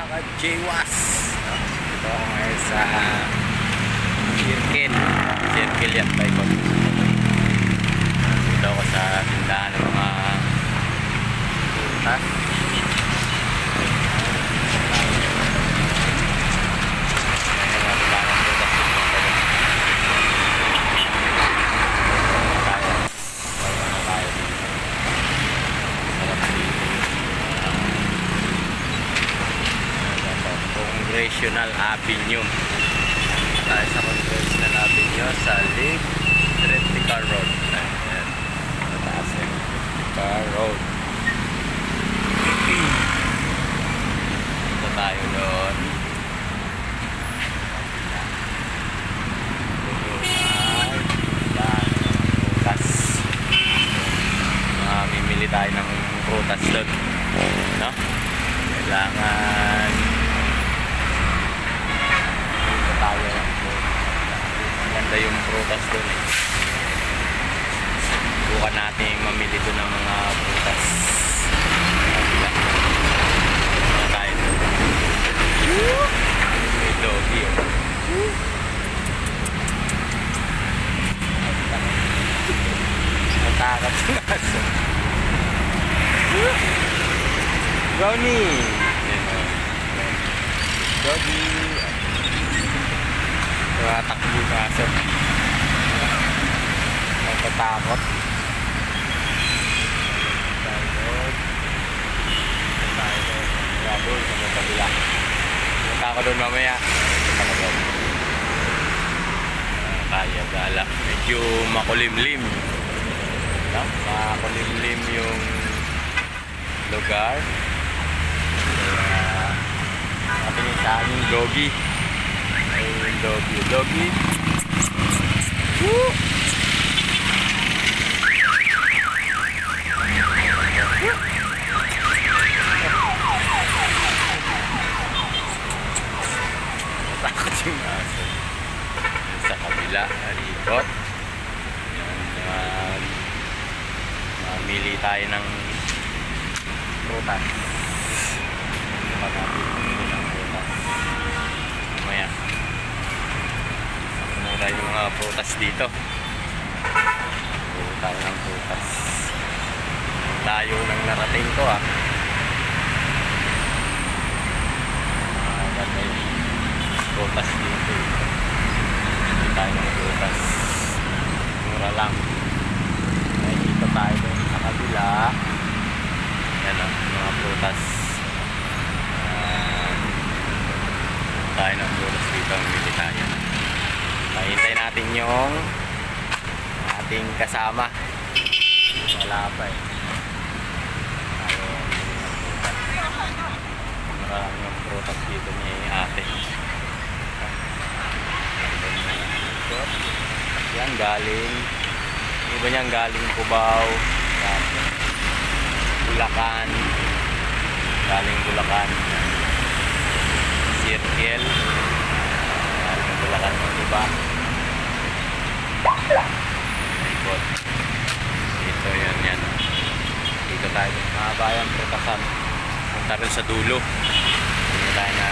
ka-Jwas, no? Ito ako ngayon sa Circle yan, Baikot. Dito ako sa tindahan ng mga prutas. Congressional Avenue. Tayo sa Congressional Avenue sa Lake Tritica Road. Ayan. Mataas yung Tritica Road. Ito tayo doon. Prutas. Mamimili tayo ng prutas doon. No? Kailangan tayo. Maganda yung prutas doon eh. Bukan natin mamili doon ng mga prutas. Ano tayo doon? May doggy oh. Matakot yung aso. Brownie! Doggy! Takbo yung aso. Natatakot. Tayo doon sa may kabila. Punta ako doon mamaya. Kaya gala. Medyo makulimlim. Makulimlim yung lugar. Natingin sa aming doggy. Ayun, doggy. Woo! Natakot yung aso. Sa kabila, ikot. Yan, mamili tayo ng prutas. Mamili ng prutas. Mamaya. Mura yung mga prutas dito. Mura tayo ng prutas. Layo ng narating ko ah. Ganda yung prutas dito. Mura tayo ng prutas. Mura lang. Ay, dito tayo doon sa kabila. Yan ang mga prutas. Tayo ng prutas dito. Mili tayo. Mahintay natin yung ating kasama. Wala pa eh. Marami yung prutas dito ni ate. Yan galing. Iba niyang galing Cubao. Bulacan. Galing Bulacan. Circle. Galing Bulacan ng iba. Baikot. Dito yan. Dito tayo mahaba yung prutasan. Punta rin sa dulo. Dito tayo na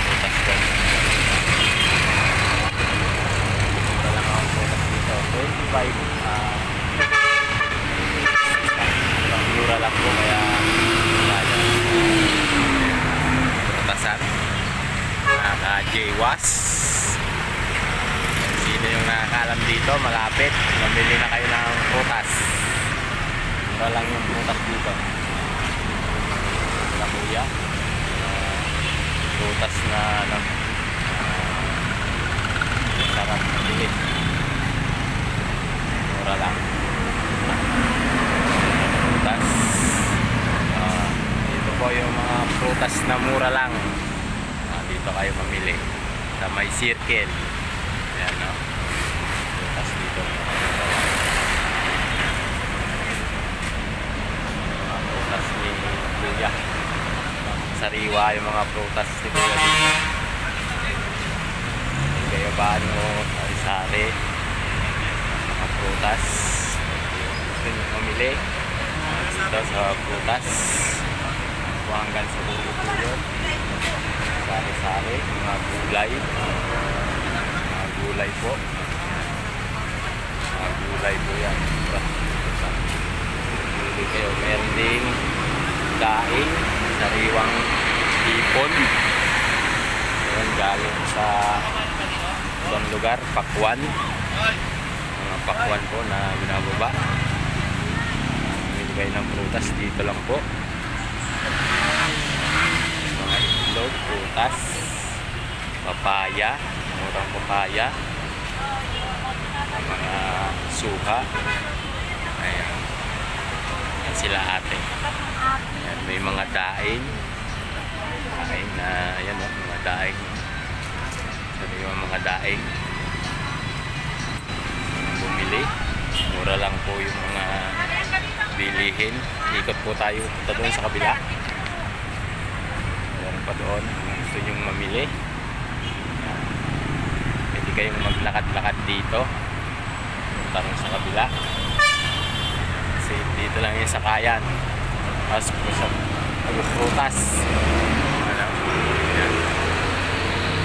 prutas doon. Dito lang ang prutas dito. 25. Mura lang po kaya prutasan. Naka-Jwas. Sino yung nakakalam dito, malapit, mamili na kayo ng prutas. Mura lang yung prutas dito. Wala kuya. Prutas na sarap mabili. Mura lang. Prutas. Ito po yung mga prutas na mura lang. Dito kayo mamili. Sa may circle. Ayan no. Prutas dito. Mga prutas ni Kuya. Sariwa yung mga prutas ni Kuya dito. Gayabano, sari-sari. Mga prutas. Gusto nyo mamili. Dito sa prutas. Hanggang sa dulo-dulo. gulay. Mga gulay po. Mga gulay po yan. Hindi kayo. Meron ding daing, sariwang hipon. Ayan, galing sa ibang lugar, pakwan. Mga pakwan po na binababa. Binigay ng prutas dito lang po. Mga itlog, prutas, papaya, murang papaya, mga suha. Ayan. Ayan sila ate. Ayan, may mga daing. Daing na, ayan o, mga daing. Yung mga daing. Bumili. Mura lang po yung mga bilihin. Ikot po tayo punta doon sa kabila. Meron pa doon. Gusto nyong mamili. Pwede kayong maglakad-lakad dito. Punta rin sa kabila. Kasi dito lang yung sakayan. Tapos po sa prutas.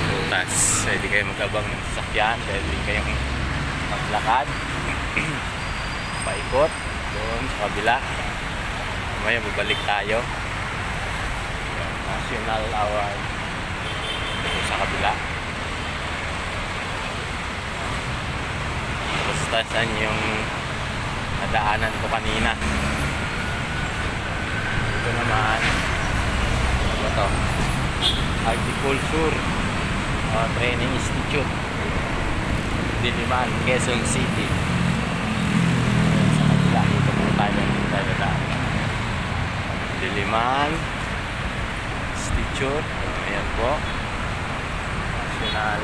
Prutas. Pwede kayong magabang ng sasakyan. Pwede kayong maglakad. Paikot. Doon sa kabila. Mamaya babalik tayo. National Award. Doon sa kabila. Tapos tasan yung nadaanan ko kanina. Dito naman. Ano ba ito? Agriculture Training Institute. Diliman, Quezon City. Sa kabila, dito po tayo dadaan. Diliman Institute. Ayan po. National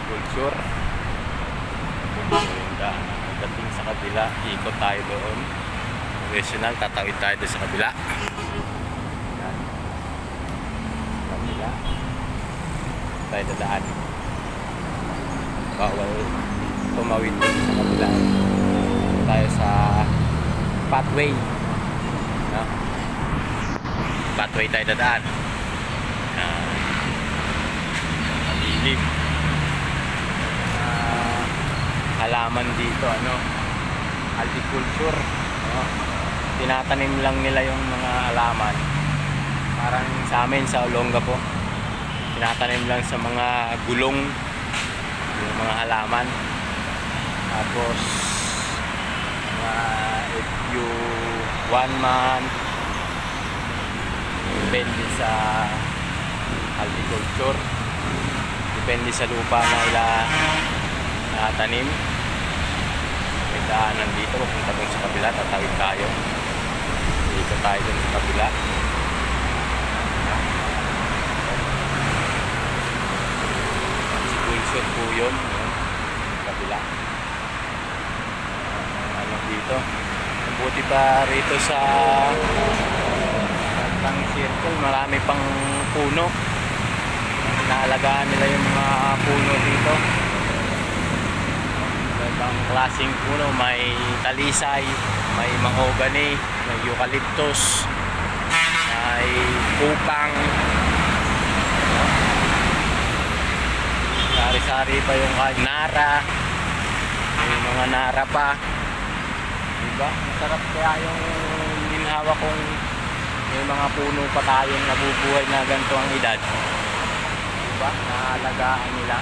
Culture. Dating sa kabila, ikot tayo doon. Professional, tatawid tayo doon sa kabila. Ayan. Sa kabila. Tayo dadaan. Bawal tumawid doon sa kabila. Tayo sa pathway. No? Pathway tayo dadaan. Malilim. Halaman dito, ano, agriculture, no? Tinatanim lang nila yung mga halaman. Parang sa amin sa Olonga po, tinatanim lang sa mga gulong yung mga halaman. Tapos if you 1 month, depende sa agriculture, depende sa lupa na ila tanim. May daanan dito, pupunta doon sa kabila, tatawid tayo. Dito tayo doon sa kabila. Sigulsyon po yun, kabila. Ano dito? Buti pa rito sa Tang Circle, marami pang puno. Inaalagaan nila yung mga puno dito. Ibang klaseng puno, may talisay, may mahogany, may eucalyptus, may kupang, sari-sari pa yung nara, may mga nara pa, diba? Masarap kaya yung ginhawa kung may mga puno pa tayong nabubuhay na ganito ang edad, diba? Naalagaan nila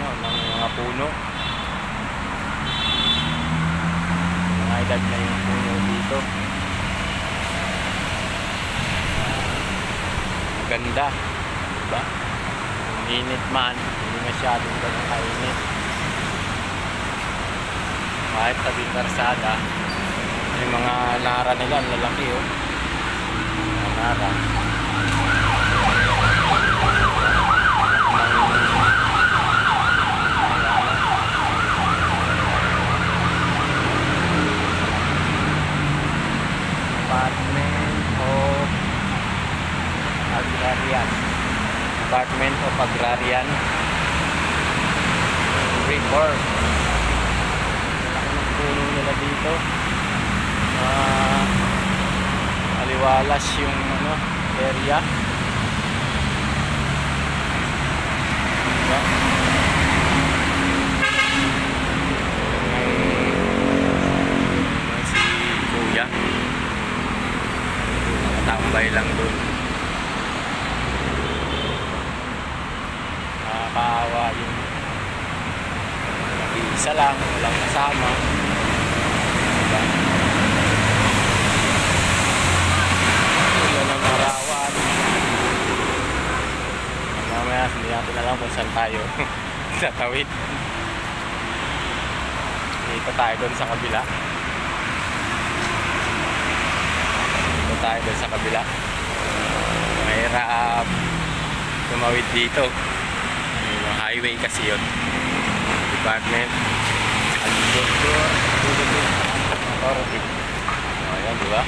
ng mga puno. Mga edad na yung puno dito. Maganda, diba? Init man, hindi masyadong ganun kainit. Kahit tabing karsada, yung mga nara nila, lalaki oh. Mga nara. Department of Agrarian Reform. Ang puno nila dito. maliwalas yung ano, area. Diba? Si kuya nakatambay lang doon. Nakakaawa yung isa lang, walang kasama. Diba? Wala nang narawan. Mamaya hindi natin alam kung saan tayo tatawid. Dito tayo doon sa kabila. Dito tayo doon sa kabila. Mahirap tumawid dito. Yung highway kasi yun. Department Agriculture Authority. Ayan, diba?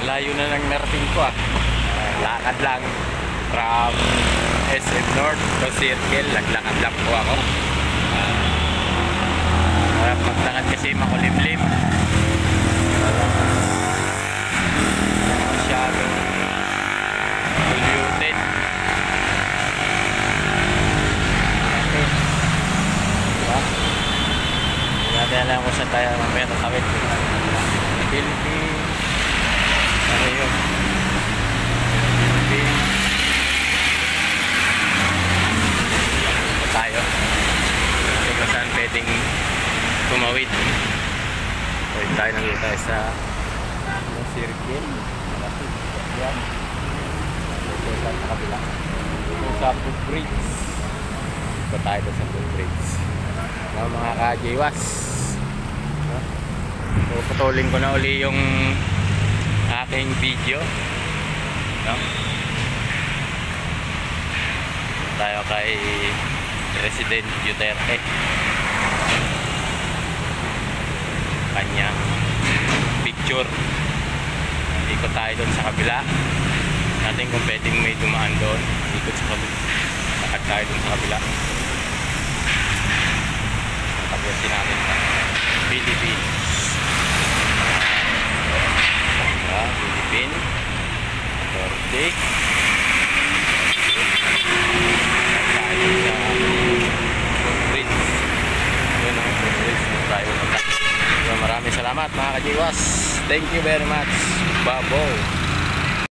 Layo na ng narating ko ah. Lakad lang from SM North to Circle. Naglakad lang po ako. Paglakad kasi makulimlim. Masyadong polluted. Diba? Hindi natin alam kung saan tayo mamaya tatawid. Philippines. Ano yun? Philippines. Tayo. Kasi kung saan pwedeng tumawid. Pwede tayo nandito tayo sa circle. Malapit. Yan. Dito sa kabila. Dito sa footbridge. Dito tayo sa footbridge. Mga ka-jaywas. Puputulin ko na uli yung aking video. Tayo kay President Duterte. Kanya picture. Ikot tayo doon sa kabila. Natin kung pwedeng may dumaan doon. Ikot sa kabila. Lakad tayo doon sa kabila. Tapusin natin sa Philippines. Philippines Authority. Tayo sa footbridge. Yun ang footbridge. Tayo na tayo. Maraming salamat mga kajiwas. Thank you very much. Babo.